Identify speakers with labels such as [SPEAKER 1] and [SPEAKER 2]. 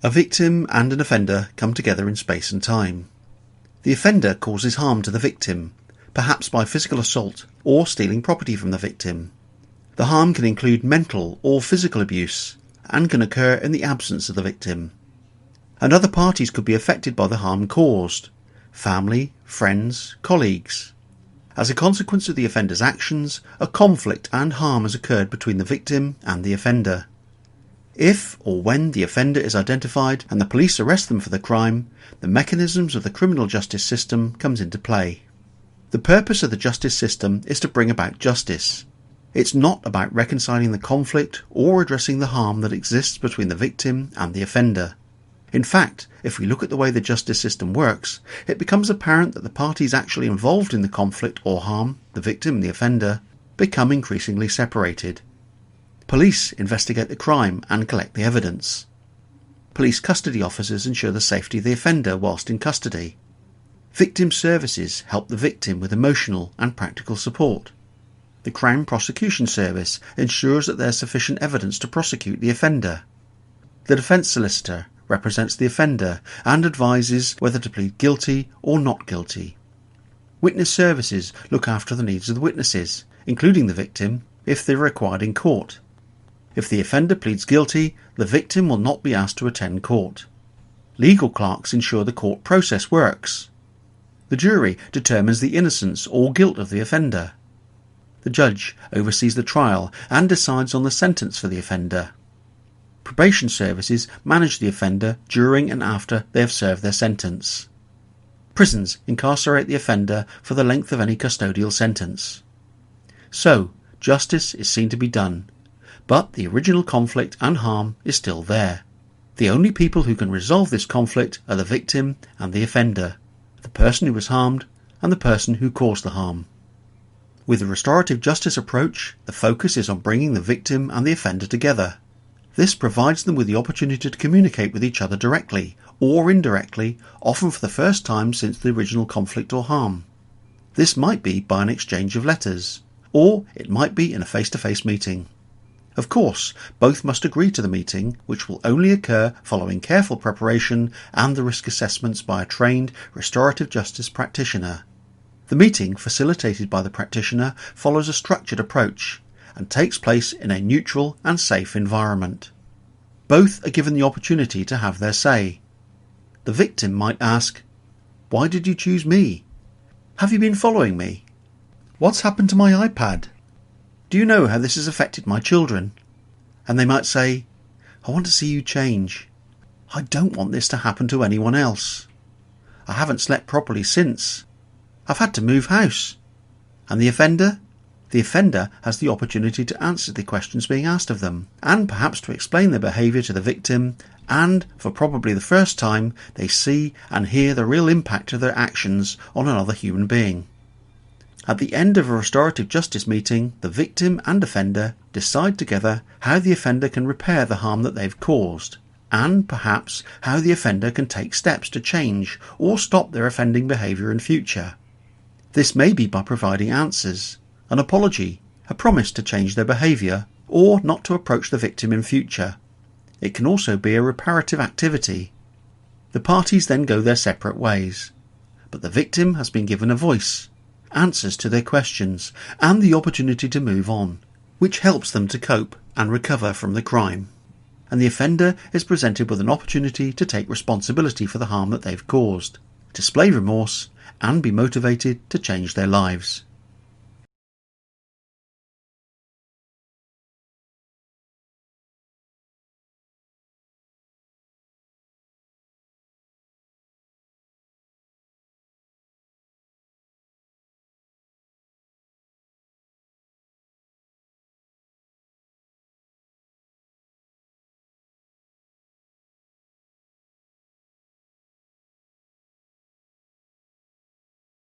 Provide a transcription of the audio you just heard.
[SPEAKER 1] A victim and an offender come together in space and time. The offender causes harm to the victim, perhaps by physical assault or stealing property from the victim. The harm can include mental or physical abuse and can occur in the absence of the victim. And other parties could be affected by the harm caused: family, friends, colleagues. As a consequence of the offender's actions, a conflict and harm has occurred between the victim and the offender. If or when the offender is identified and the police arrest them for the crime, the mechanisms of the criminal justice system comes into play. The purpose of the justice system is to bring about justice. It's not about reconciling the conflict or addressing the harm that exists between the victim and the offender. In fact, if we look at the way the justice system works, it becomes apparent that the parties actually involved in the conflict or harm, the victim and the offender, become increasingly separated. Police investigate the crime and collect the evidence. Police custody officers ensure the safety of the offender whilst in custody. Victim services help the victim with emotional and practical support. The Crown Prosecution Service ensures that there is sufficient evidence to prosecute the offender. The defence solicitor represents the offender and advises whether to plead guilty or not guilty. Witness services look after the needs of the witnesses, including the victim, if they are required in court. If the offender pleads guilty, the victim will not be asked to attend court. Legal clerks ensure the court process works. The jury determines the innocence or guilt of the offender. The judge oversees the trial and decides on the sentence for the offender. Probation services manage the offender during and after they have served their sentence. Prisons incarcerate the offender for the length of any custodial sentence. So, justice is seen to be done, but the original conflict and harm is still there. The only people who can resolve this conflict are the victim and the offender, the person who was harmed and the person who caused the harm. With the restorative justice approach, the focus is on bringing the victim and the offender together. This provides them with the opportunity to communicate with each other directly or indirectly, often for the first time since the original conflict or harm. This might be by an exchange of letters, or it might be in a face-to-face meeting. Of course, both must agree to the meeting, which will only occur following careful preparation and the risk assessments by a trained restorative justice practitioner. The meeting, facilitated by the practitioner, follows a structured approach and takes place in a neutral and safe environment. Both are given the opportunity to have their say. The victim might ask, "Why did you choose me? Have you been following me? What's happened to my iPad? Do you know how this has affected my children?" And they might say, "I want to see you change. I don't want this to happen to anyone else. I haven't slept properly since. I've had to move house." And the offender? The offender has the opportunity to answer the questions being asked of them, and perhaps to explain their behaviour to the victim, and, for probably the first time, they see and hear the real impact of their actions on another human being. At the end of a restorative justice meeting, the victim and offender decide together how the offender can repair the harm that they've caused, and perhaps how the offender can take steps to change or stop their offending behaviour in future. This may be by providing answers, an apology, a promise to change their behaviour, or not to approach the victim in future. It can also be a reparative activity. The parties then go their separate ways, but the victim has been given a voice, answers to their questions, and the opportunity to move on, which helps them to cope and recover from the crime. And the offender is presented with an opportunity to take responsibility for the harm that they've caused, display remorse, and be motivated to change their lives.